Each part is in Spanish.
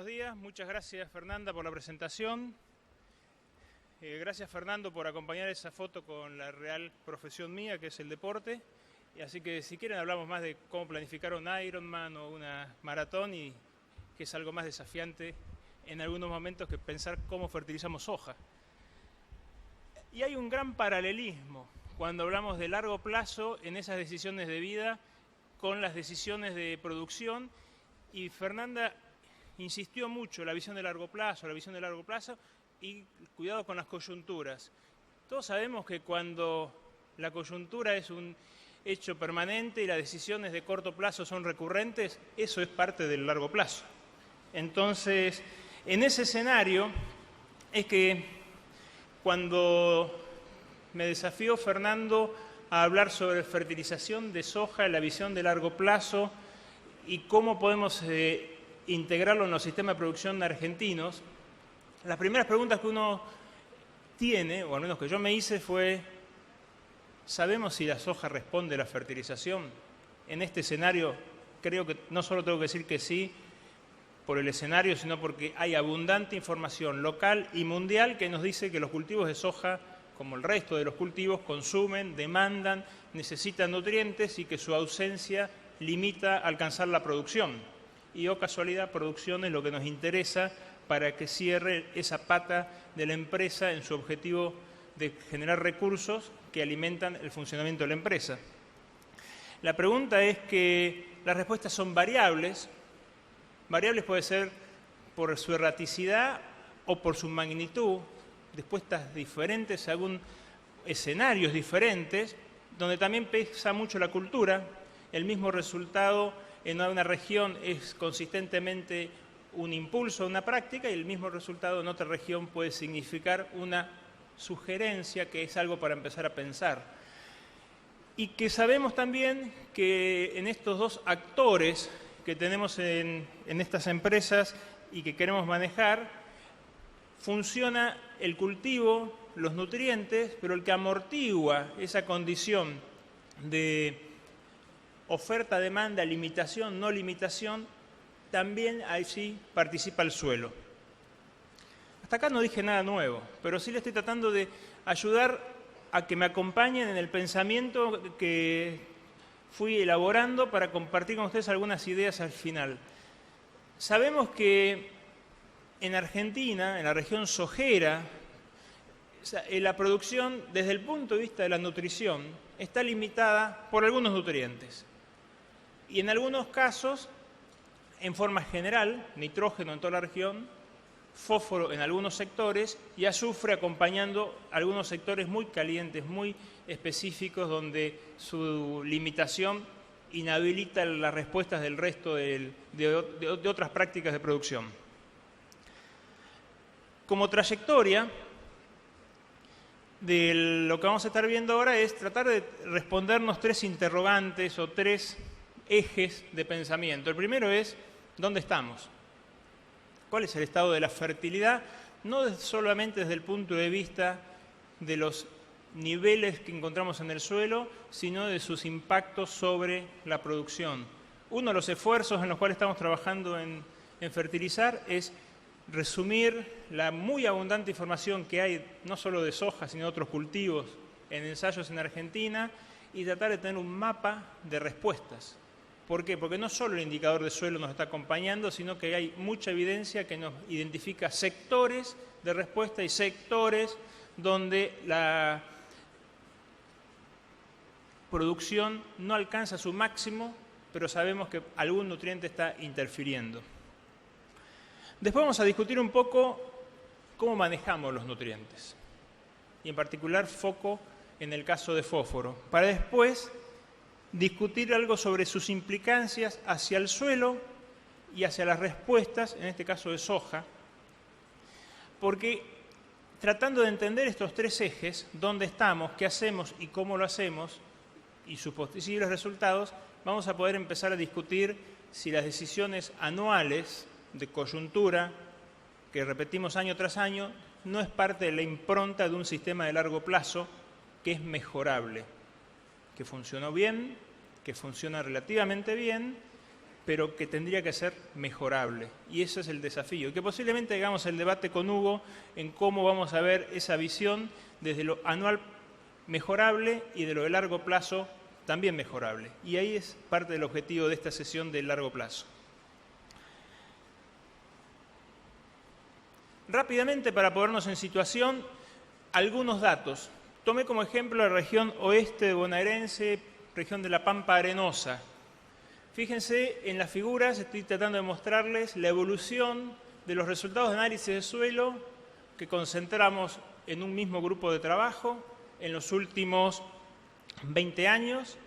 días. Muchas gracias, Fernanda, por la presentación. Gracias, Fernando, por acompañar esa foto con la real profesión mía, que es el deporte. Y así que, si quieren, hablamos más de cómo planificar un Ironman o una maratón, y que es algo más desafiante en algunos momentos que pensar cómo fertilizamos soja. Y hay un gran paralelismo cuando hablamos de largo plazo en esas decisiones de vida con las decisiones de producción. Y Fernanda insistió mucho en la visión de largo plazo, y cuidado con las coyunturas. Todos sabemos que cuando la coyuntura es un hecho permanente y las decisiones de corto plazo son recurrentes, eso es parte del largo plazo. Entonces, en ese escenario es que cuando me desafió Fernando a hablar sobre fertilización de soja en la visión de largo plazo y cómo podemos integrarlo en los sistemas de producción argentinos, las primeras preguntas que uno tiene, o al menos que yo me hice, fue: ¿sabemos si la soja responde a la fertilización? En este escenario creo que no solo tengo que decir que sí por el escenario, sino porque hay abundante información local y mundial que nos dice que los cultivos de soja, como el resto de los cultivos, consumen, demandan, necesitan nutrientes y que su ausencia limita alcanzar la producción. Y, oh casualidad, producción es lo que nos interesa para que cierre esa pata de la empresa en su objetivo de generar recursos que alimentan el funcionamiento de la empresa. La pregunta es que las respuestas son variables. Variables puede ser por su erraticidad o por su magnitud, respuestas diferentes según escenarios diferentes, donde también pesa mucho la cultura. El mismo resultado en una región es consistentemente un impulso, una práctica, y el mismo resultado en otra región puede significar una sugerencia, que es algo para empezar a pensar. Y que sabemos también que en estos dos actores que tenemos en estas empresas y que queremos manejar, funciona el cultivo, los nutrientes, pero el que amortigua esa condición de oferta, demanda, limitación, no limitación, también allí participa el suelo. Hasta acá no dije nada nuevo, pero sí le estoy tratando de ayudar a que me acompañen en el pensamiento que fui elaborando para compartir con ustedes algunas ideas al final. Sabemos que en Argentina, en la región sojera, la producción desde el punto de vista de la nutrición está limitada por algunos nutrientes. Y en algunos casos, en forma general, nitrógeno en toda la región, fósforo en algunos sectores y azufre acompañando algunos sectores muy calientes, muy específicos, donde su limitación inhabilita las respuestas del resto de otras prácticas de producción. Como trayectoria de lo que vamos a estar viendo ahora es tratar de respondernos tres interrogantes o tres ejes de pensamiento. El primero es: ¿dónde estamos? ¿Cuál es el estado de la fertilidad? No solamente desde el punto de vista de los niveles que encontramos en el suelo, sino de sus impactos sobre la producción. Uno de los esfuerzos en los cuales estamos trabajando en fertilizar es resumir la muy abundante información que hay, no solo de soja, sino de otros cultivos, en ensayos en Argentina, y tratar de tener un mapa de respuestas. ¿Por qué? Porque no solo el indicador de suelo nos está acompañando, sino que hay mucha evidencia que nos identifica sectores de respuesta y sectores donde la producción no alcanza su máximo, pero sabemos que algún nutriente está interfiriendo. Después vamos a discutir un poco cómo manejamos los nutrientes, y en particular foco en el caso de fósforo, para después discutir algo sobre sus implicancias hacia el suelo y hacia las respuestas, en este caso de soja, porque tratando de entender estos tres ejes, dónde estamos, qué hacemos y cómo lo hacemos, y sus posibles resultados, vamos a poder empezar a discutir si las decisiones anuales de coyuntura, que repetimos año tras año, no es parte de la impronta de un sistema de largo plazo que es mejorable, que funcionó bien, que funciona relativamente bien, pero que tendría que ser mejorable. Y ese es el desafío. Y que posiblemente hagamos el debate con Hugo en cómo vamos a ver esa visión desde lo anual mejorable y de lo de largo plazo también mejorable. Y ahí es parte del objetivo de esta sesión de largo plazo. Rápidamente, para ponernos en situación, algunos datos. Tomé como ejemplo la región oeste de bonaerense, región de la Pampa Arenosa. Fíjense en las figuras, estoy tratando de mostrarles la evolución de los resultados de análisis de suelo que concentramos en un mismo grupo de trabajo en los últimos 20 años,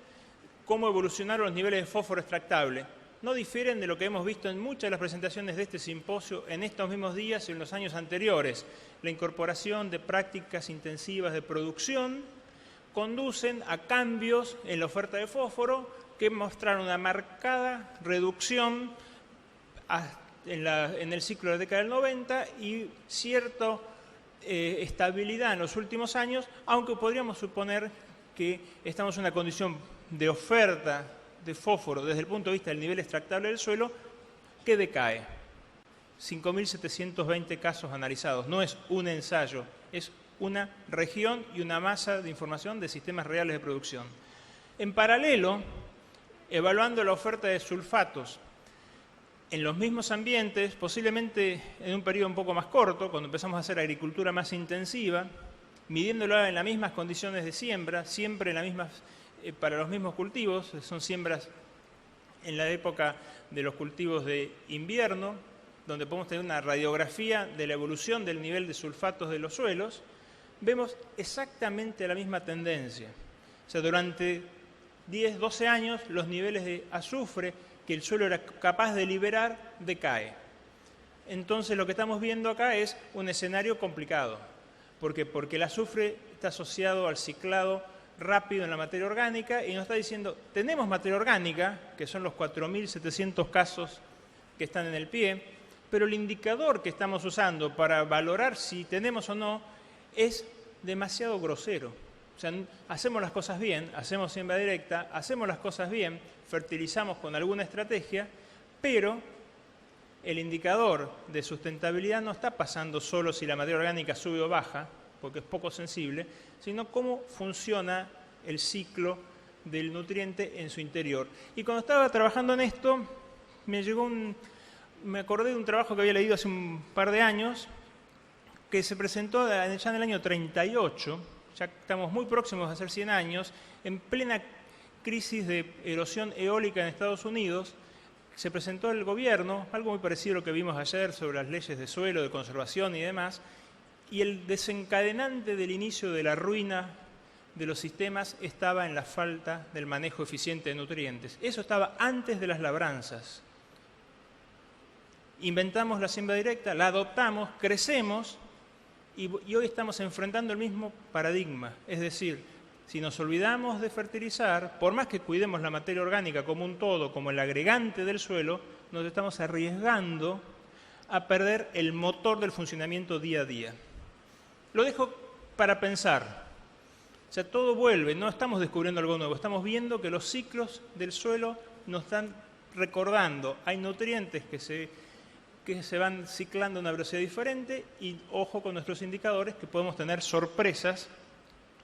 cómo evolucionaron los niveles de fósforo extractable. No difieren de lo que hemos visto en muchas de las presentaciones de este simposio en estos mismos días y en los años anteriores. La incorporación de prácticas intensivas de producción conducen a cambios en la oferta de fósforo que mostraron una marcada reducción en el ciclo de la década del 90 y cierta estabilidad en los últimos años, aunque podríamos suponer que estamos en una condición de oferta de fósforo desde el punto de vista del nivel extractable del suelo que decae. 5.720 casos analizados. No es un ensayo, es una región y una masa de información de sistemas reales de producción. En paralelo, evaluando la oferta de sulfatos en los mismos ambientes, posiblemente en un periodo un poco más corto, cuando empezamos a hacer agricultura más intensiva, midiéndolo en las mismas condiciones de siembra, siempre en las mismas, para los mismos cultivos, son siembras en la época de los cultivos de invierno, donde podemos tener una radiografía de la evolución del nivel de sulfatos de los suelos, vemos exactamente la misma tendencia. O sea, durante 10, 12 años, los niveles de azufre que el suelo era capaz de liberar decae. Entonces, lo que estamos viendo acá es un escenario complicado. ¿Por qué? Porque el azufre está asociado al ciclado rápido en la materia orgánica y nos está diciendo, tenemos materia orgánica, que son los 4.700 casos que están en el pie, pero el indicador que estamos usando para valorar si tenemos o no es demasiado grosero. O sea, hacemos las cosas bien, hacemos siembra directa, hacemos las cosas bien, fertilizamos con alguna estrategia, pero el indicador de sustentabilidad no está pasando solo si la materia orgánica sube o baja, porque es poco sensible, sino cómo funciona el ciclo del nutriente en su interior. Y cuando estaba trabajando en esto, me acordé de un trabajo que había leído hace un par de años, que se presentó ya en el año 38, ya estamos muy próximos a hacer 100 años, en plena crisis de erosión eólica en Estados Unidos. Se presentó el gobierno, algo muy parecido a lo que vimos ayer sobre las leyes de suelo, de conservación y demás, y el desencadenante del inicio de la ruina de los sistemas estaba en la falta del manejo eficiente de nutrientes. Eso estaba antes de las labranzas. Inventamos la siembra directa, la adoptamos, crecemos y hoy estamos enfrentando el mismo paradigma. Es decir, si nos olvidamos de fertilizar, por más que cuidemos la materia orgánica como un todo, como el agregante del suelo, nos estamos arriesgando a perder el motor del funcionamiento día a día. Lo dejo para pensar. O sea, todo vuelve, no estamos descubriendo algo nuevo, estamos viendo que los ciclos del suelo nos están recordando. Hay nutrientes que se van ciclando a una velocidad diferente y ojo con nuestros indicadores que podemos tener sorpresas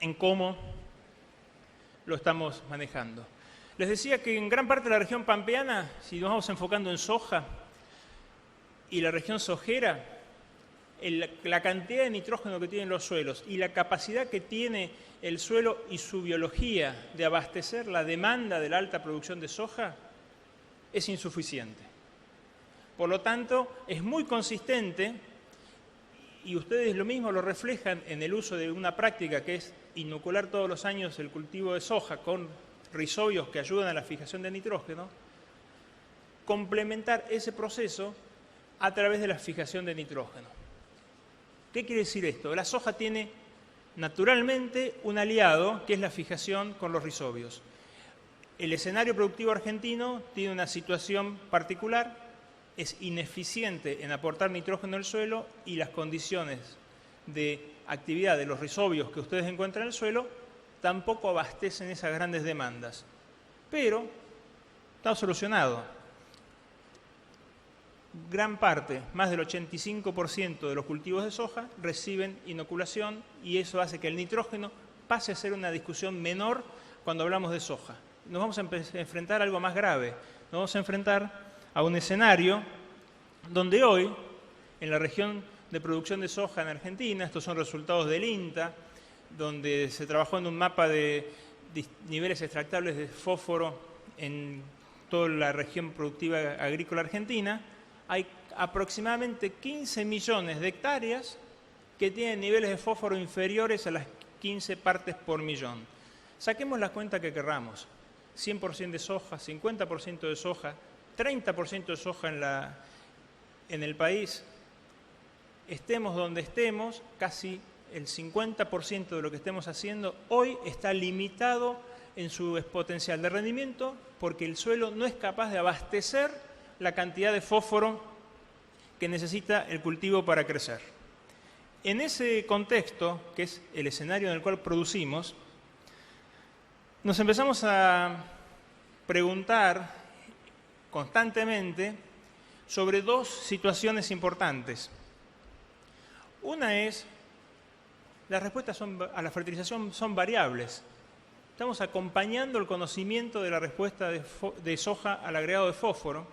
en cómo lo estamos manejando. Les decía que en gran parte de la región pampeana, si nos vamos enfocando en soja y la región sojera, la cantidad de nitrógeno que tienen los suelos y la capacidad que tiene el suelo y su biología de abastecer la demanda de la alta producción de soja es insuficiente. Por lo tanto, es muy consistente y ustedes lo mismo lo reflejan en el uso de una práctica que es inocular todos los años el cultivo de soja con rizobios que ayudan a la fijación de nitrógeno, complementar ese proceso a través de la fijación de nitrógeno. ¿Qué quiere decir esto? La soja tiene naturalmente un aliado que es la fijación con los rizobios. El escenario productivo argentino tiene una situación particular, es ineficiente en aportar nitrógeno al suelo y las condiciones de actividad de los rizobios que ustedes encuentran en el suelo tampoco abastecen esas grandes demandas. Pero está solucionado. gran parte, más del 85% de los cultivos de soja reciben inoculación y eso hace que el nitrógeno pase a ser una discusión menor cuando hablamos de soja. Nos vamos a enfrentar a algo más grave. Nos vamos a enfrentar a un escenario donde hoy, en la región de producción de soja en Argentina, estos son resultados del INTA, donde se trabajó en un mapa de niveles extractables de fósforo en toda la región productiva agrícola argentina, hay aproximadamente 15 millones de hectáreas que tienen niveles de fósforo inferiores a las 15 partes por millón. Saquemos la cuenta que querramos, 100% de soja, 50% de soja, 30% de soja en el país, estemos donde estemos, casi el 50% de lo que estemos haciendo hoy está limitado en su potencial de rendimiento porque el suelo no es capaz de abastecer la cantidad de fósforo que necesita el cultivo para crecer. En ese contexto, que es el escenario en el cual producimos, nos empezamos a preguntar constantemente sobre dos situaciones importantes. Una es, las respuestas a la fertilización son variables. Estamos acompañando el conocimiento de la respuesta de soja al agregado de fósforo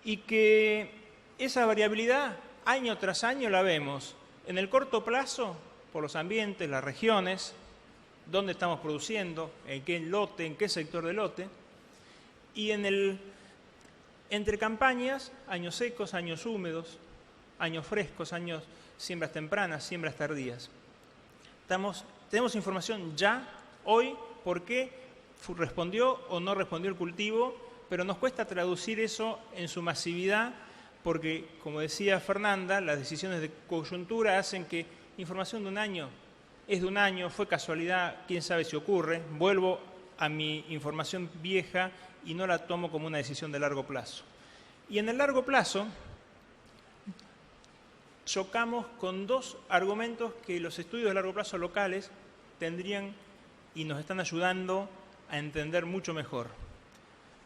y que esa variabilidad año tras año la vemos en el corto plazo por los ambientes, las regiones, dónde estamos produciendo, en qué lote, en qué sector de lote, y entre campañas, años secos, años húmedos, años frescos, años siembras tempranas, siembras tardías. Tenemos información ya, hoy, por qué respondió o no respondió el cultivo, pero nos cuesta traducir eso en su masividad porque, como decía Fernanda, las decisiones de coyuntura hacen que información de un año es de un año, fue casualidad, quién sabe si ocurre, vuelvo a mi información vieja y no la tomo como una decisión de largo plazo. Y en el largo plazo chocamos con dos argumentos que los estudios de largo plazo locales tendrían y nos están ayudando a entender mucho mejor.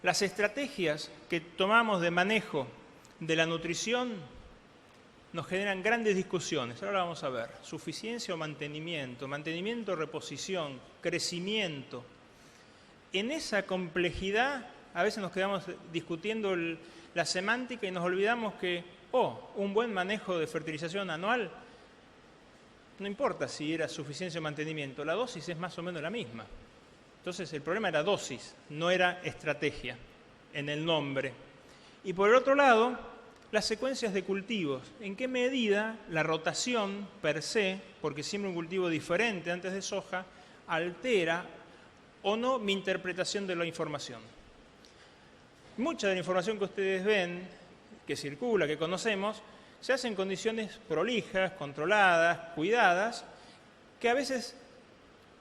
Las estrategias que tomamos de manejo de la nutrición nos generan grandes discusiones. Ahora vamos a ver, suficiencia o mantenimiento, mantenimiento o reposición, crecimiento. En esa complejidad a veces nos quedamos discutiendo la semántica y nos olvidamos que, un buen manejo de fertilización anual, no importa si era suficiencia o mantenimiento, la dosis es más o menos la misma. Entonces el problema era dosis, no era estrategia en el nombre. Y por el otro lado, las secuencias de cultivos. ¿En qué medida la rotación per se, porque siembro un cultivo diferente antes de soja, altera o no mi interpretación de la información? Mucha de la información que ustedes ven, que circula, que conocemos, se hace en condiciones prolijas, controladas, cuidadas, que a veces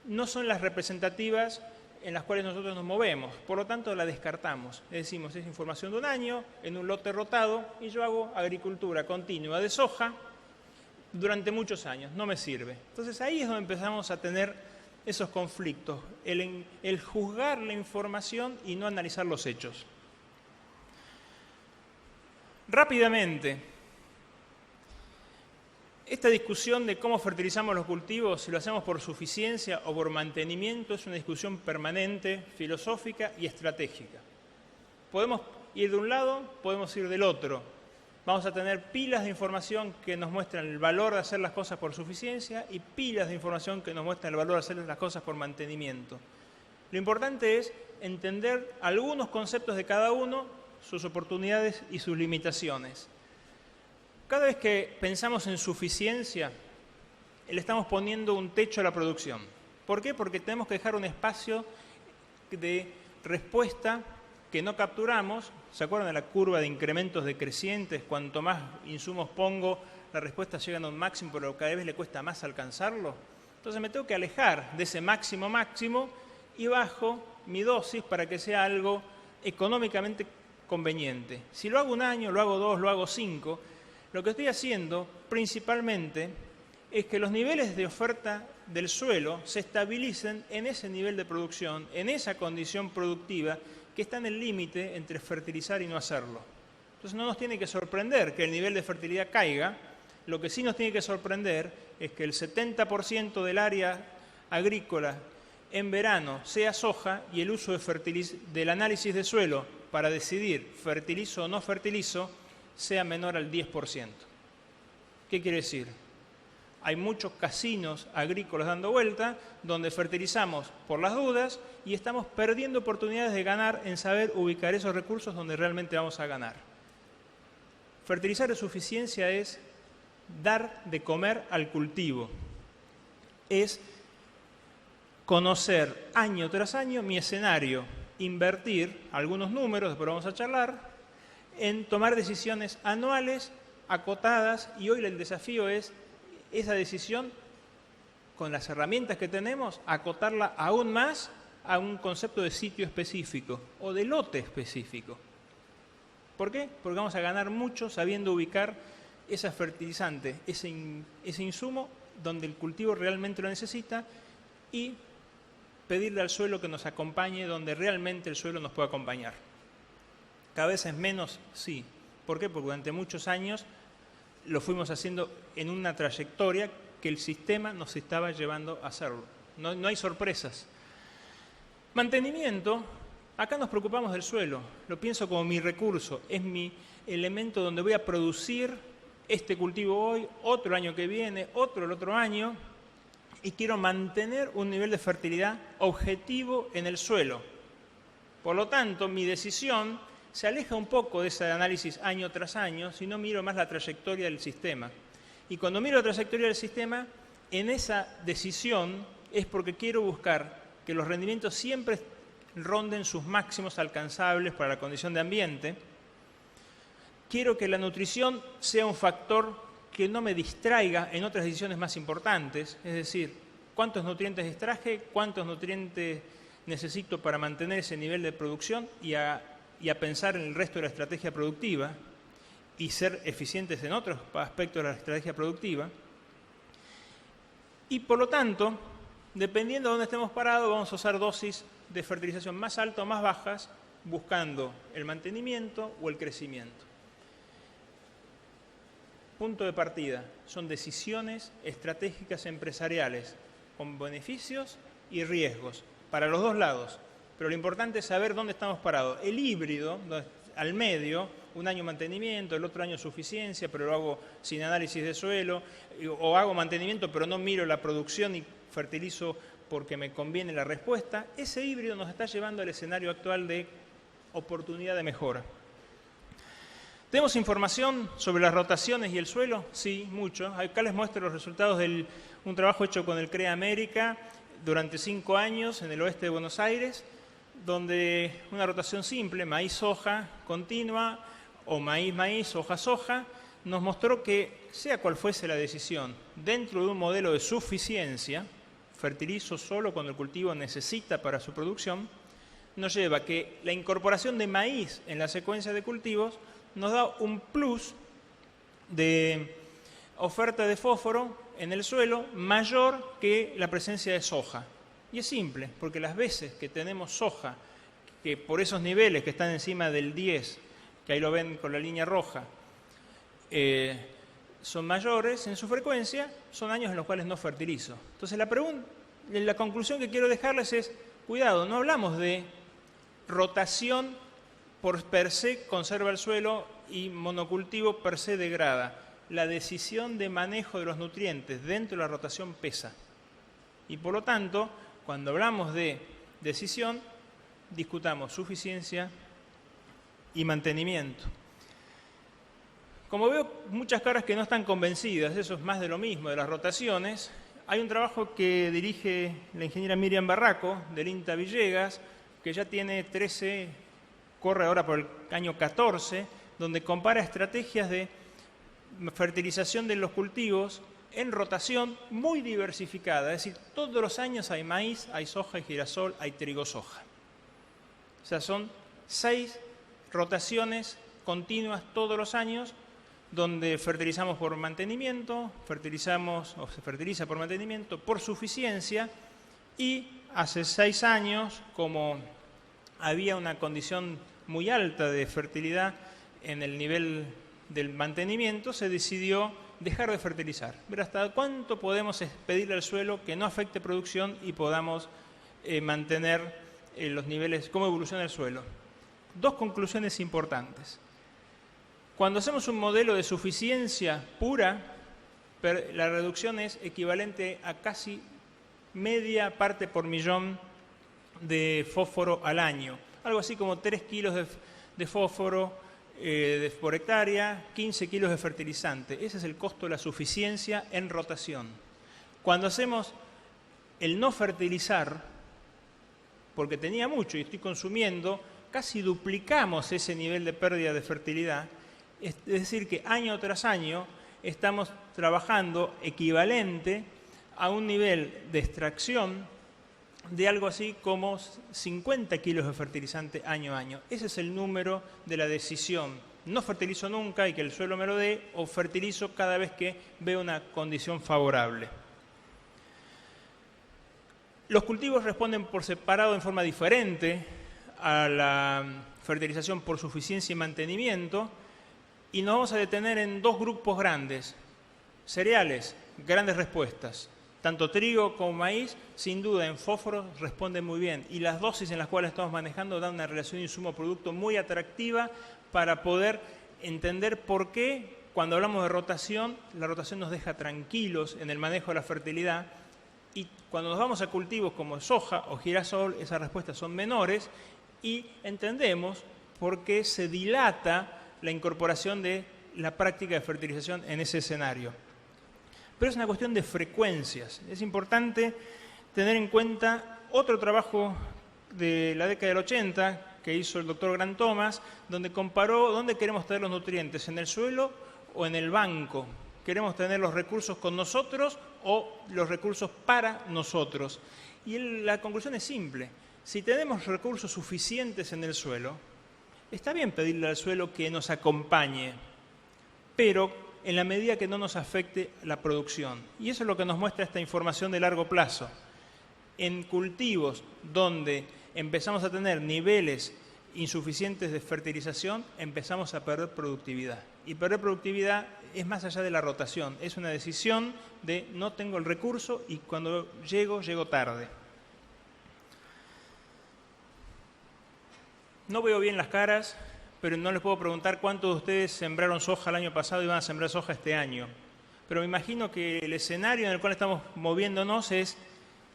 no son las representativas en las cuales nosotros nos movemos. Por lo tanto, la descartamos. Le decimos, es información de un año, en un lote rotado, y yo hago agricultura continua de soja durante muchos años. No me sirve. Entonces, ahí es donde empezamos a tener esos conflictos, el juzgar la información y no analizar los hechos. Rápidamente, esta discusión de cómo fertilizamos los cultivos, si lo hacemos por suficiencia o por mantenimiento, es una discusión permanente, filosófica y estratégica. Podemos ir de un lado, podemos ir del otro. Vamos a tener pilas de información que nos muestran el valor de hacer las cosas por suficiencia y pilas de información que nos muestran el valor de hacer las cosas por mantenimiento. Lo importante es entender algunos conceptos de cada uno, sus oportunidades y sus limitaciones. Cada vez que pensamos en suficiencia, le estamos poniendo un techo a la producción. ¿Por qué? Porque tenemos que dejar un espacio de respuesta que no capturamos. ¿Se acuerdan de la curva de incrementos decrecientes? Cuanto más insumos pongo, la respuesta llega a un máximo, pero cada vez le cuesta más alcanzarlo. Entonces me tengo que alejar de ese máximo y bajo mi dosis para que sea algo económicamente conveniente. Si lo hago un año, lo hago 2, lo hago 5, lo que estoy haciendo principalmente es que los niveles de oferta del suelo se estabilicen en ese nivel de producción, en esa condición productiva que está en el límite entre fertilizar y no hacerlo. Entonces no nos tiene que sorprender que el nivel de fertilidad caiga. Lo que sí nos tiene que sorprender es que el 70% del área agrícola en verano sea soja y el uso del análisis de suelo para decidir fertilizo o no fertilizo sea menor al 10%. ¿Qué quiere decir? Hay muchos casinos agrícolas dando vuelta donde fertilizamos por las dudas y estamos perdiendo oportunidades de ganar en saber ubicar esos recursos donde realmente vamos a ganar. Fertilizar de suficiencia es dar de comer al cultivo. Es conocer año tras año mi escenario, invertir algunos números, después vamos a charlar, en tomar decisiones anuales, acotadas, y hoy el desafío es esa decisión, con las herramientas que tenemos, acotarla aún más a un concepto de sitio específico o de lote específico. ¿Por qué? Porque vamos a ganar mucho sabiendo ubicar ese fertilizante, ese insumo donde el cultivo realmente lo necesita y pedirle al suelo que nos acompañe donde realmente el suelo nos puede acompañar. Cada vez es menos, sí. ¿Por qué? Porque durante muchos años lo fuimos haciendo en una trayectoria que el sistema nos estaba llevando a hacerlo. No hay sorpresas. Mantenimiento, acá nos preocupamos del suelo. Lo pienso como mi recurso, es mi elemento donde voy a producir este cultivo hoy, otro año que viene, otro el otro año, y quiero mantener un nivel de fertilidad objetivo en el suelo. Por lo tanto, mi decisión se aleja un poco de ese análisis año tras año, si no miro más la trayectoria del sistema. Y cuando miro la trayectoria del sistema, en esa decisión es porque quiero buscar que los rendimientos siempre ronden sus máximos alcanzables para la condición de ambiente. Quiero que la nutrición sea un factor que no me distraiga en otras decisiones más importantes, es decir, cuántos nutrientes extraje, cuántos nutrientes necesito para mantener ese nivel de producción y a pensar en el resto de la estrategia productiva y ser eficientes en otros aspectos de la estrategia productiva. Y por lo tanto, dependiendo de dónde estemos parados, vamos a usar dosis de fertilización más altas o más bajas, buscando el mantenimiento o el crecimiento. Punto de partida, son decisiones estratégicas empresariales con beneficios y riesgos para los dos lados, pero lo importante es saber dónde estamos parados. El híbrido, al medio, un año mantenimiento, el otro año suficiencia, pero lo hago sin análisis de suelo, o hago mantenimiento pero no miro la producción y fertilizo porque me conviene la respuesta. Ese híbrido nos está llevando al escenario actual de oportunidad de mejora. ¿Tenemos información sobre las rotaciones y el suelo? Sí, mucho. Acá les muestro los resultados de un trabajo hecho con el CREA América durante 5 años en el oeste de Buenos Aires, donde una rotación simple, maíz-soja continua o maíz-maíz, soja-soja, nos mostró que, sea cual fuese la decisión, dentro de un modelo de suficiencia, fertilizo solo cuando el cultivo necesita para su producción, nos lleva a que la incorporación de maíz en la secuencia de cultivos nos da un plus de oferta de fósforo en el suelo mayor que la presencia de soja. Y es simple, porque las veces que tenemos soja, que por esos niveles que están encima del 10, que ahí lo ven con la línea roja, son mayores en su frecuencia, son años en los cuales no fertilizo. Entonces la conclusión que quiero dejarles es, cuidado, no hablamos de rotación por per se conserva el suelo y monocultivo per se degrada. La decisión de manejo de los nutrientes dentro de la rotación pesa. Y por lo tanto, cuando hablamos de decisión, discutamos suficiencia y mantenimiento. Como veo muchas caras que no están convencidas, eso es más de lo mismo, de las rotaciones, hay un trabajo que dirige la ingeniera Miriam Barraco, del INTA Villegas, que ya tiene 13, corre ahora por el año 14, donde compara estrategias de fertilización de los cultivos en rotación muy diversificada. Es decir, todos los años hay maíz, hay soja, hay girasol, hay trigo-soja. O sea, son 6 rotaciones continuas todos los años, donde fertilizamos por mantenimiento, se fertiliza por mantenimiento, por suficiencia, y hace 6 años, como había una condición muy alta de fertilidad en el nivel del mantenimiento, se decidió dejar de fertilizar. Ver hasta cuánto podemos pedirle al suelo que no afecte producción y podamos mantener los niveles, cómo evoluciona el suelo. Dos conclusiones importantes. Cuando hacemos un modelo de suficiencia pura, la reducción es equivalente a casi media parte por millón de fósforo al año. Algo así como 3 kilos de fósforo por hectárea, 15 kilos de fertilizante. Ese es el costo de la suficiencia en rotación. Cuando hacemos el no fertilizar, porque tenía mucho y estoy consumiendo, casi duplicamos ese nivel de pérdida de fertilidad. Es decir, que año tras año estamos trabajando equivalente a un nivel de extracción de algo así como 50 kilos de fertilizante año a año. Ese es el número de la decisión. No fertilizo nunca y que el suelo me lo dé, o fertilizo cada vez que veo una condición favorable. Los cultivos responden por separado en forma diferente a la fertilización por suficiencia y mantenimiento, y nos vamos a detener en dos grupos grandes. Cereales, grandes respuestas. Tanto trigo como maíz, sin duda, en fósforo responden muy bien. Y las dosis en las cuales estamos manejando dan una relación insumo-producto muy atractiva para poder entender por qué, cuando hablamos de rotación, la rotación nos deja tranquilos en el manejo de la fertilidad. Y cuando nos vamos a cultivos como soja o girasol, esas respuestas son menores y entendemos por qué se dilata la incorporación de la práctica de fertilización en ese escenario. Pero es una cuestión de frecuencias. Es importante tener en cuenta otro trabajo de la década del 80 que hizo el doctor Grant Thomas, donde comparó dónde queremos tener los nutrientes, en el suelo o en el banco. ¿Queremos tener los recursos con nosotros o los recursos para nosotros? Y la conclusión es simple. Si tenemos recursos suficientes en el suelo, está bien pedirle al suelo que nos acompañe, pero en la medida que no nos afecte la producción. Y eso es lo que nos muestra esta información de largo plazo. En cultivos donde empezamos a tener niveles insuficientes de fertilización, empezamos a perder productividad. Y perder productividad es más allá de la rotación, es una decisión de no tengo el recurso y cuando llego tarde. No veo bien las caras, pero no les puedo preguntar cuántos de ustedes sembraron soja el año pasado y van a sembrar soja este año. Pero me imagino que el escenario en el cual estamos moviéndonos es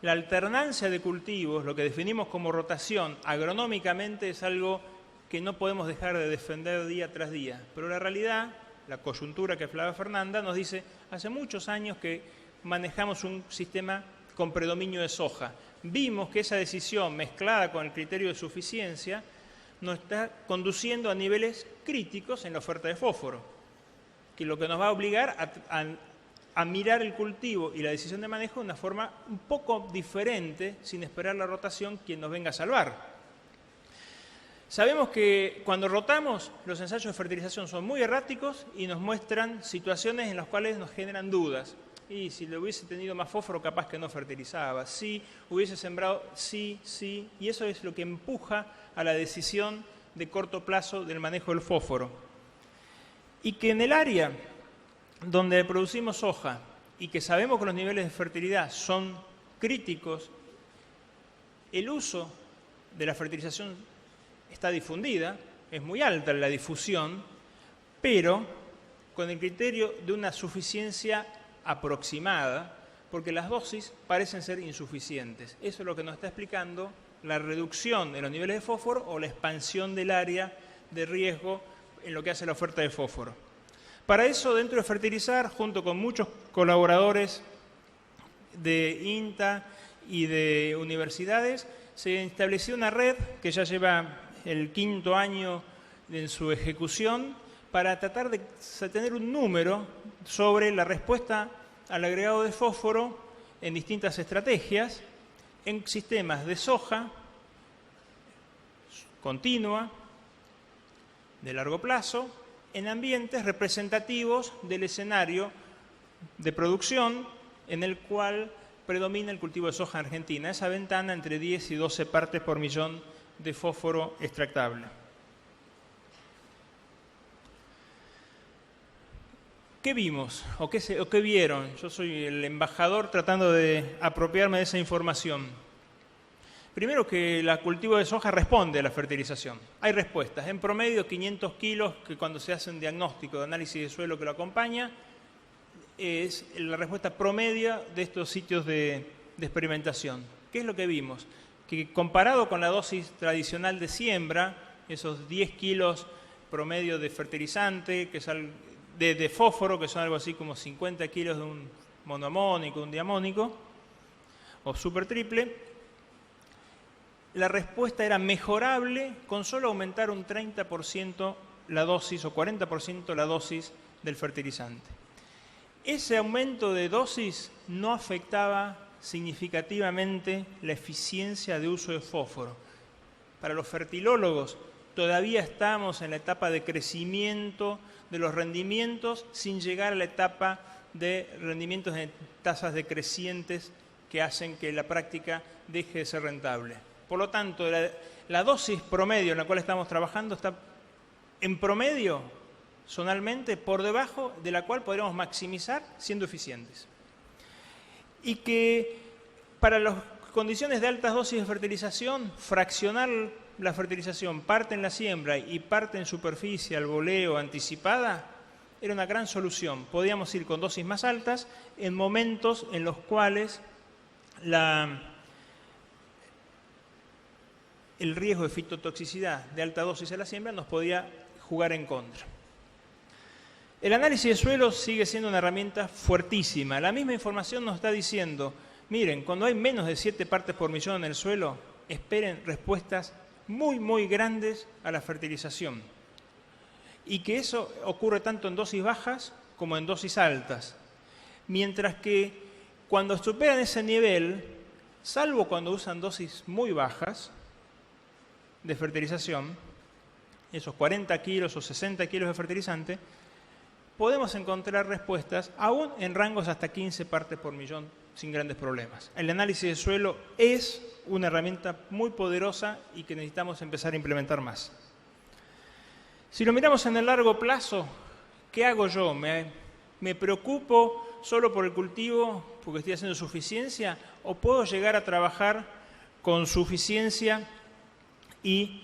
la alternancia de cultivos, lo que definimos como rotación, agronómicamente es algo que no podemos dejar de defender día tras día. Pero la realidad, la coyuntura que hablaba Fernanda, nos dice, hace muchos años que manejamos un sistema con predominio de soja. Vimos que esa decisión mezclada con el criterio de suficiencia nos está conduciendo a niveles críticos en la oferta de fósforo, que lo que nos va a obligar a mirar el cultivo y la decisión de manejo de una forma un poco diferente, sin esperar la rotación, quien nos venga a salvar. Sabemos que cuando rotamos, los ensayos de fertilización son muy erráticos y nos muestran situaciones en las cuales nos generan dudas. Y si le hubiese tenido más fósforo, capaz que no fertilizaba. Si hubiese sembrado, sí. Y eso es lo que empuja a la decisión de corto plazo del manejo del fósforo. Y que en el área donde producimos soja y que sabemos que los niveles de fertilidad son críticos, el uso de la fertilización está difundida, es muy alta la difusión, pero con el criterio de una suficiencia aproximada, porque las dosis parecen ser insuficientes. Eso es lo que nos está explicando la reducción de los niveles de fósforo o la expansión del área de riesgo en lo que hace la oferta de fósforo. Para eso, dentro de Fertilizar, junto con muchos colaboradores de INTA y de universidades, se estableció una red que ya lleva el 5º año en su ejecución para tratar de tener un número sobre la respuesta al agregado de fósforo en distintas estrategias, en sistemas de soja continua, de largo plazo, en ambientes representativos del escenario de producción en el cual predomina el cultivo de soja en Argentina, esa ventana entre 10 y 12 partes por millón de fósforo extractable. ¿Qué vimos o qué vieron? Yo soy el embajador tratando de apropiarme de esa información. Primero, que el cultivo de soja responde a la fertilización. Hay respuestas. En promedio, 500 kilos, que cuando se hace un diagnóstico de análisis de suelo que lo acompaña, es la respuesta promedio de estos sitios de experimentación. ¿Qué es lo que vimos? Que comparado con la dosis tradicional de siembra, esos 10 kilos promedio de fertilizante, que es de fósforo, que son algo así como 50 kilos de un monoamónico, un diamónico, o super triple, la respuesta era mejorable con solo aumentar un 30% la dosis o 40% la dosis del fertilizante. Ese aumento de dosis no afectaba significativamente la eficiencia de uso de fósforo. Para los fertilólogos todavía estamos en la etapa de crecimiento de los rendimientos sin llegar a la etapa de rendimientos en tasas decrecientes que hacen que la práctica deje de ser rentable. Por lo tanto, la dosis promedio en la cual estamos trabajando está en promedio, zonalmente, por debajo de la cual podríamos maximizar siendo eficientes. Y que para las condiciones de altas dosis de fertilización, fraccionar la fertilización parte en la siembra y parte en superficie, al voleo, anticipada, era una gran solución. Podíamos ir con dosis más altas en momentos en los cuales el riesgo de fitotoxicidad de alta dosis en la siembra nos podía jugar en contra. El análisis de suelo sigue siendo una herramienta fuertísima. La misma información nos está diciendo, miren, cuando hay menos de 7 partes por millón en el suelo, esperen respuestas muy, muy grandes a la fertilización. Y que eso ocurre tanto en dosis bajas como en dosis altas. Mientras que cuando superan ese nivel, salvo cuando usan dosis muy bajas de fertilización, esos 40 kilos o 60 kilos de fertilizante, podemos encontrar respuestas aún en rangos hasta 15 partes por millón sin grandes problemas. El análisis de suelo es una herramienta muy poderosa y que necesitamos empezar a implementar más. Si lo miramos en el largo plazo, ¿qué hago yo? ¿Me preocupo solo por el cultivo porque estoy haciendo suficiencia? ¿O puedo llegar a trabajar con suficiencia y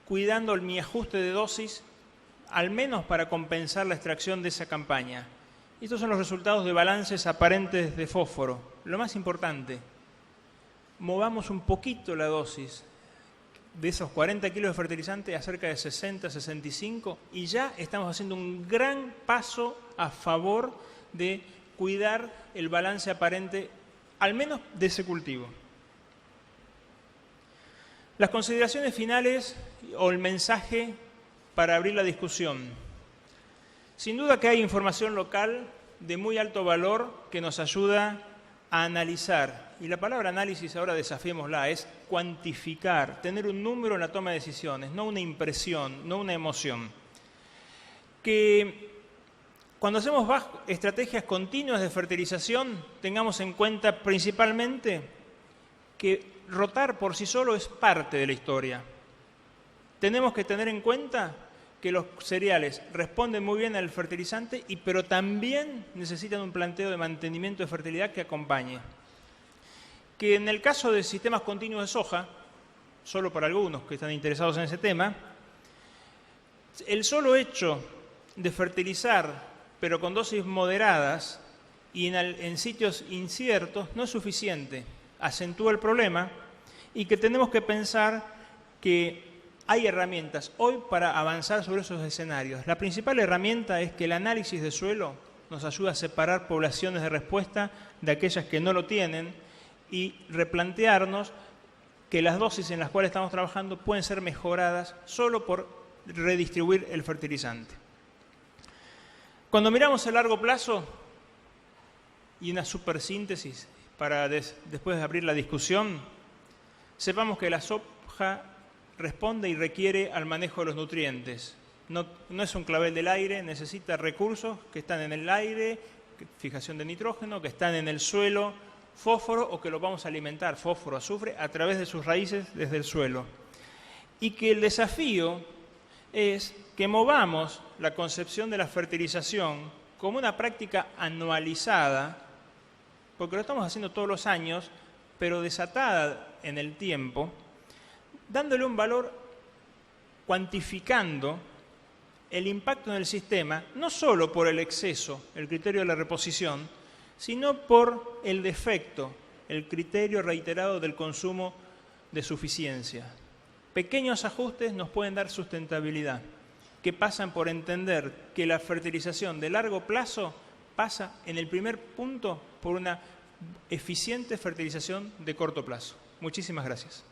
cuidando mi ajuste de dosis, al menos para compensar la extracción de esa campaña? Estos son los resultados de balances aparentes de fósforo. Lo más importante, movamos un poquito la dosis de esos 40 kilos de fertilizante a cerca de 60, 65 y ya estamos haciendo un gran paso a favor de cuidar el balance aparente, al menos de ese cultivo. Las consideraciones finales o el mensaje para abrir la discusión. Sin duda que hay información local de muy alto valor que nos ayuda a analizar. Y la palabra análisis, ahora desafiémosla, es cuantificar, tener un número en la toma de decisiones, no una impresión, no una emoción. Que cuando hacemos estrategias continuas de fertilización, tengamos en cuenta principalmente que rotar por sí solo es parte de la historia. Tenemos que tener en cuenta que los cereales responden muy bien al fertilizante, pero también necesitan un planteo de mantenimiento de fertilidad que acompañe. Que en el caso de sistemas continuos de soja, solo para algunos que están interesados en ese tema, el solo hecho de fertilizar, pero con dosis moderadas y en sitios inciertos, no es suficiente. Acentúa el problema y que tenemos que pensar que hay herramientas hoy para avanzar sobre esos escenarios. La principal herramienta es que el análisis de suelo nos ayuda a separar poblaciones de respuesta de aquellas que no lo tienen y replantearnos que las dosis en las cuales estamos trabajando pueden ser mejoradas solo por redistribuir el fertilizante. Cuando miramos a largo plazo, y una supersíntesis para después de abrir la discusión, sepamos que la soja responde y requiere al manejo de los nutrientes. No es un clavel del aire, necesita recursos que están en el aire, fijación de nitrógeno, que están en el suelo, fósforo, o que lo vamos a alimentar, fósforo, azufre, a través de sus raíces desde el suelo. Y que el desafío es que movamos la concepción de la fertilización como una práctica anualizada, porque lo estamos haciendo todos los años, pero desatada en el tiempo, dándole un valor, cuantificando el impacto en el sistema, no solo por el exceso, el criterio de la reposición, sino por el defecto, el criterio reiterado del consumo de suficiencia. Pequeños ajustes nos pueden dar sustentabilidad, que pasan por entender que la fertilización de largo plazo pasa, en el primer punto, por una eficiente fertilización de corto plazo. Muchísimas gracias.